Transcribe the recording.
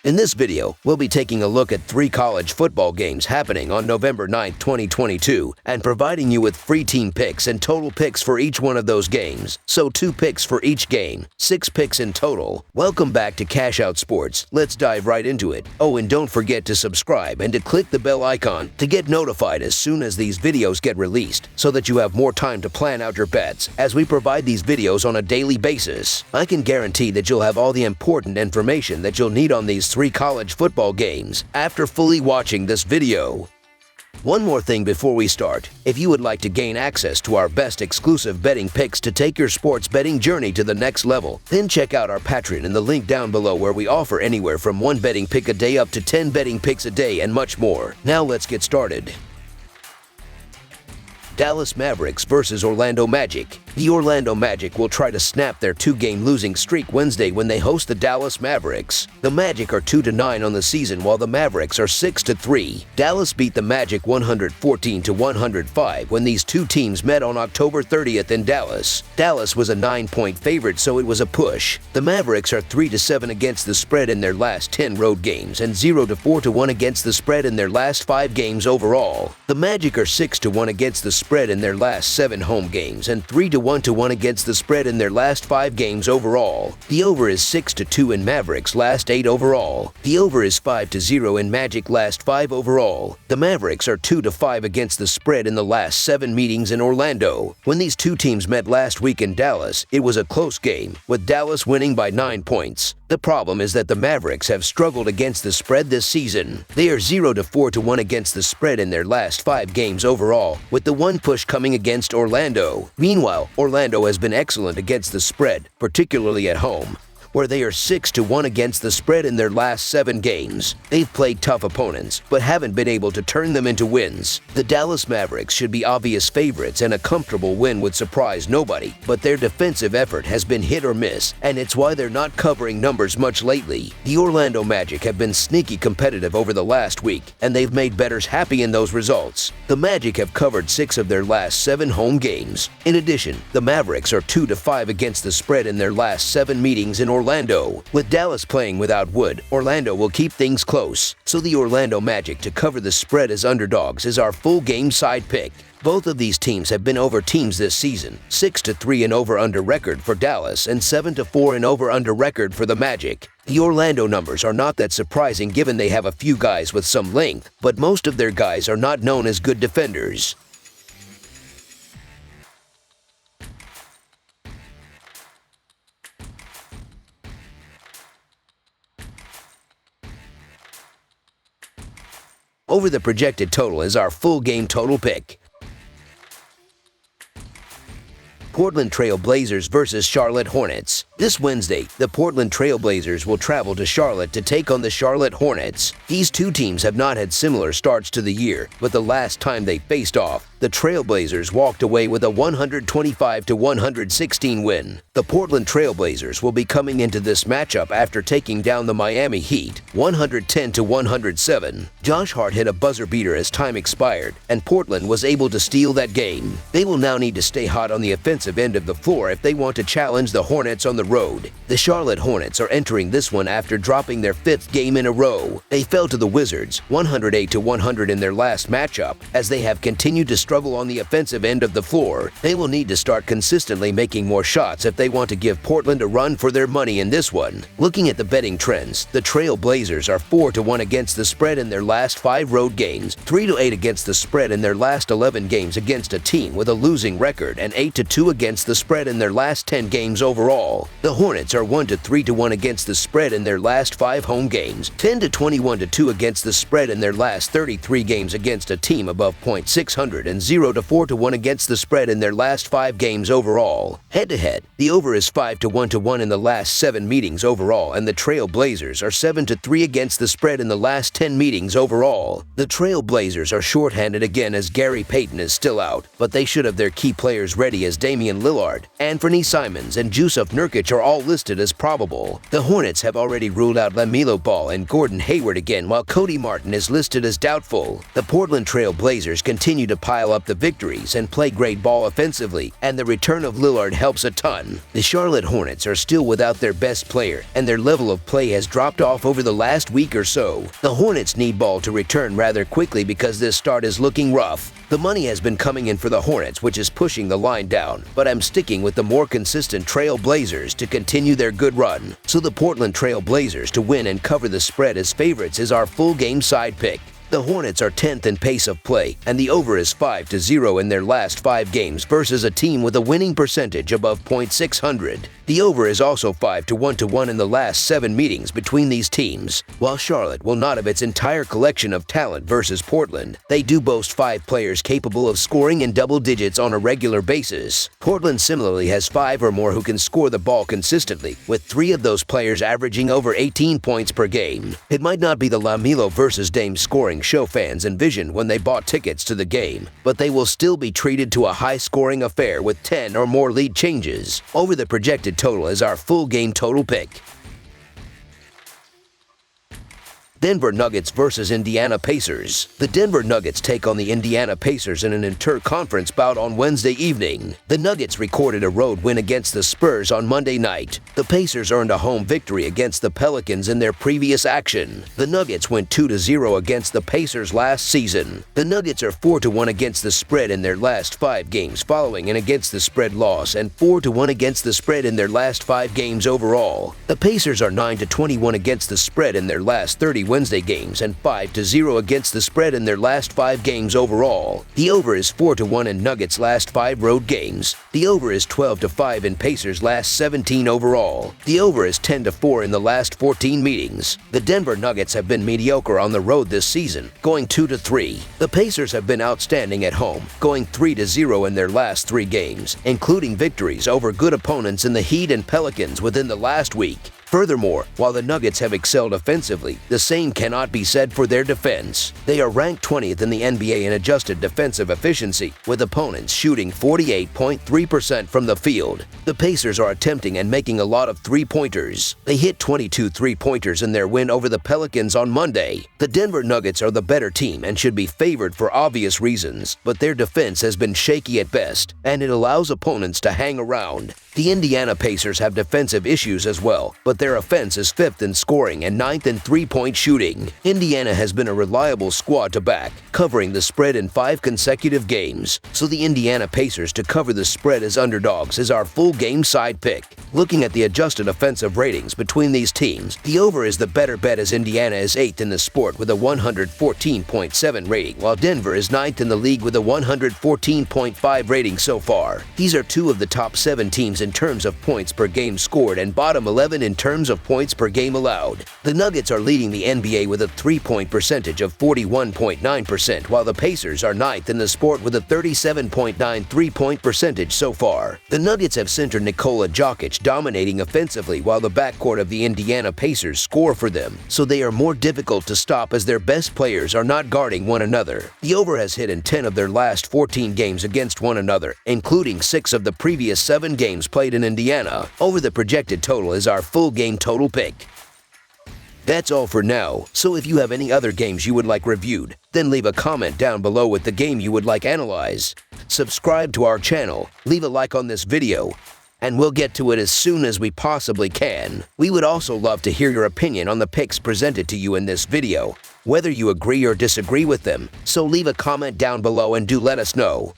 In this video, we'll be taking a look at 3 college football games happening on November 9, 2022, and providing you with free team picks and total picks for each one of those games. So 2 picks for each game, 6 picks in total. Welcome back to Cash Out Sports. Let's dive right into it. Oh, and don't forget to subscribe and to click the bell icon to get notified as soon as these videos get released, so that you have more time to plan out your bets as we provide these videos on a daily basis. I can guarantee that you'll have all the important information that you'll need on these 3 college football games after fully watching this video. One more thing before we start. If you would like to gain access to our best exclusive betting picks to take your sports betting journey to the next level, then check out our Patreon in the link down below, where we offer anywhere from 1 betting pick a day up to 10 betting picks a day and much more. Now let's get started. Dallas Mavericks versus Orlando Magic. The Orlando Magic will try to snap their 2-game losing streak Wednesday when they host the Dallas Mavericks. The Magic are 2-9 on the season, while the Mavericks are 6-3. Dallas beat the Magic 114-105 when these two teams met on October 30th in Dallas. Dallas was a 9-point favorite, so it was a push. The Mavericks are 3-7 against the spread in their last 10 road games and 0-4-1 against the spread in their last 5 games overall. The Magic are 6-1 against the spread in their last 7 home games and 3-1 against the spread in their last 5 games overall. The over is 6-2 in Mavericks' last 8 overall. The over is 5-0 in Magic last 5 overall. The Mavericks are 2-5 against the spread in the last 7 meetings in Orlando. When these two teams met last week in Dallas, it was a close game, with Dallas winning by 9 points. The problem is that the Mavericks have struggled against the spread this season. They are 0-4-1 against the spread in their last 5 games overall, with the one push coming against Orlando. Meanwhile, Orlando has been excellent against the spread, particularly at home, where they are 6-1 against the spread in their last 7 games. They've played tough opponents, but haven't been able to turn them into wins. The Dallas Mavericks should be obvious favorites, and a comfortable win would surprise nobody, but their defensive effort has been hit or miss, and it's why they're not covering numbers much lately. The Orlando Magic have been sneaky competitive over the last week, and they've made bettors happy in those results. The Magic have covered 6 of their last 7 home games. In addition, the Mavericks are 2-5 against the spread in their last 7 meetings in Orlando. With Dallas playing without Wood, Orlando will keep things close, so the Orlando Magic to cover the spread as underdogs is our full game side pick. Both of these teams have been over teams this season, 6-3 in over-under record for Dallas and 7-4 in over-under record for the Magic. The Orlando numbers are not that surprising given they have a few guys with some length, but most of their guys are not known as good defenders. Over the projected total is our full game total pick. Portland Trail Blazers versus Charlotte Hornets. This Wednesday, the Portland Trail Blazers will travel to Charlotte to take on the Charlotte Hornets. These two teams have not had similar starts to the year, but the last time they faced off, the Trail Blazers walked away with a 125-116 win. The Portland Trail Blazers will be coming into this matchup after taking down the Miami Heat 110-107. Josh Hart hit a buzzer beater as time expired, and Portland was able to steal that game. They will now need to stay hot on the offensive end of the floor if they want to challenge the Hornets on the road. The Charlotte Hornets are entering this one after dropping their 5th game in a row. They fell to the Wizards 108-100 in their last matchup. As they have continued to struggle on the offensive end of the floor, they will need to start consistently making more shots if they want to give Portland a run for their money in this one. Looking at the betting trends, the Trail Blazers are 4-1 against the spread in their last 5 road games, 3-8 against the spread in their last 11 games against a team with a losing record, and 8-2 against the spread in their last 10 games overall. The Hornets are 1-3-1 against the spread in their last 5 home games, 10-21-2 against the spread in their last 33 games against a team above .600, and 0-4-1 against the spread in their last 5 games overall. Head-to-head, the over is 5-1 in the last 7 meetings overall, and the Trail Blazers are 7-3 against the spread in the last 10 meetings overall. The Trail Blazers are shorthanded again as Gary Payton is still out, but they should have their key players ready as Damian Lillard, Anthony Simons, and Jusuf Nurkic are all listed as probable. The Hornets have already ruled out LaMelo Ball and Gordon Hayward again, while Cody Martin is listed as doubtful. The Portland Trail Blazers continue to pile pile up the victories and play great ball offensively, and the return of Lillard helps a ton. The Charlotte Hornets are still without their best player, and their level of play has dropped off over the last week or so. The Hornets need ball to return rather quickly because this start is looking rough. The money has been coming in for the Hornets, which is pushing the line down, but I'm sticking with the more consistent Trail Blazers to continue their good run. So the Portland Trail Blazers to win and cover the spread as favorites is our full game side pick. The Hornets are 10th in pace of play, and the over is 5-0 in their last 5 games versus a team with a winning percentage above .600. The over is also 5-1 in the last 7 meetings between these teams. While Charlotte will not have its entire collection of talent versus Portland, they do boast 5 players capable of scoring in double digits on a regular basis. Portland similarly has 5 or more who can score the ball consistently, with 3 of those players averaging over 18 points per game. It might not be the LaMelo versus Dame scoring show fans envisioned when they bought tickets to the game, but they will still be treated to a high-scoring affair with 10 or more lead changes. Over the projected total is our full game total pick. Denver Nuggets versus Indiana Pacers. The Denver Nuggets take on the Indiana Pacers in an inter-conference bout on Wednesday evening. The Nuggets recorded a road win against the Spurs on Monday night. The Pacers earned a home victory against the Pelicans in their previous action. The Nuggets went 2-0 against the Pacers last season. The Nuggets are 4-1 against the spread in their last 5 games following an against the spread loss and 4-1 against the spread in their last 5 games overall. The Pacers are 9-21 against the spread in their last 30 Wednesday games and 5-0 against the spread in their last 5 games overall. The over is 4-1 in Nuggets' last 5 road games. The over is 12-5 in Pacers' last 17 overall. The over is 10-4 in the last 14 meetings. The Denver Nuggets have been mediocre on the road this season, going 2-3. The Pacers have been outstanding at home, going 3-0 in their last 3 games, including victories over good opponents in the Heat and Pelicans within the last week. Furthermore, while the Nuggets have excelled offensively, the same cannot be said for their defense. They are ranked 20th in the NBA in adjusted defensive efficiency, with opponents shooting 48.3% from the field. The Pacers are attempting and making a lot of three-pointers. They hit 22 three-pointers in their win over the Pelicans on Monday. The Denver Nuggets are the better team and should be favored for obvious reasons, but their defense has been shaky at best, and it allows opponents to hang around. The Indiana Pacers have defensive issues as well, but their offense is 5th in scoring and 9th in three-point shooting. Indiana has been a reliable squad to back, covering the spread in 5 consecutive games. So the Indiana Pacers to cover the spread as underdogs is our full game side pick. Looking at the adjusted offensive ratings between these teams, the over is the better bet as Indiana is 8th in the sport with a 114.7 rating, while Denver is 9th in the league with a 114.5 rating so far. These are 2 of the top 7 teams in terms of points per game scored and bottom 11 in terms of points per game allowed. The Nuggets are leading the NBA with a 3-point percentage of 41.9%, while the Pacers are 9th in the sport with a 37.9 3-point percentage so far. The Nuggets have center Nikola Jokic dominating offensively while the backcourt of the Indiana Pacers score for them, so they are more difficult to stop as their best players are not guarding one another. The over has hit in 10 of their last 14 games against one another, including 6 of the previous 7 games played in Indiana. Over the projected total is our full game total pick. That's all for now, so if you have any other games you would like reviewed, then leave a comment down below with the game you would like analyzed. Subscribe to our channel, leave a like on this video, and we'll get to it as soon as we possibly can. We would also love to hear your opinion on the picks presented to you in this video, whether you agree or disagree with them, so leave a comment down below and do let us know.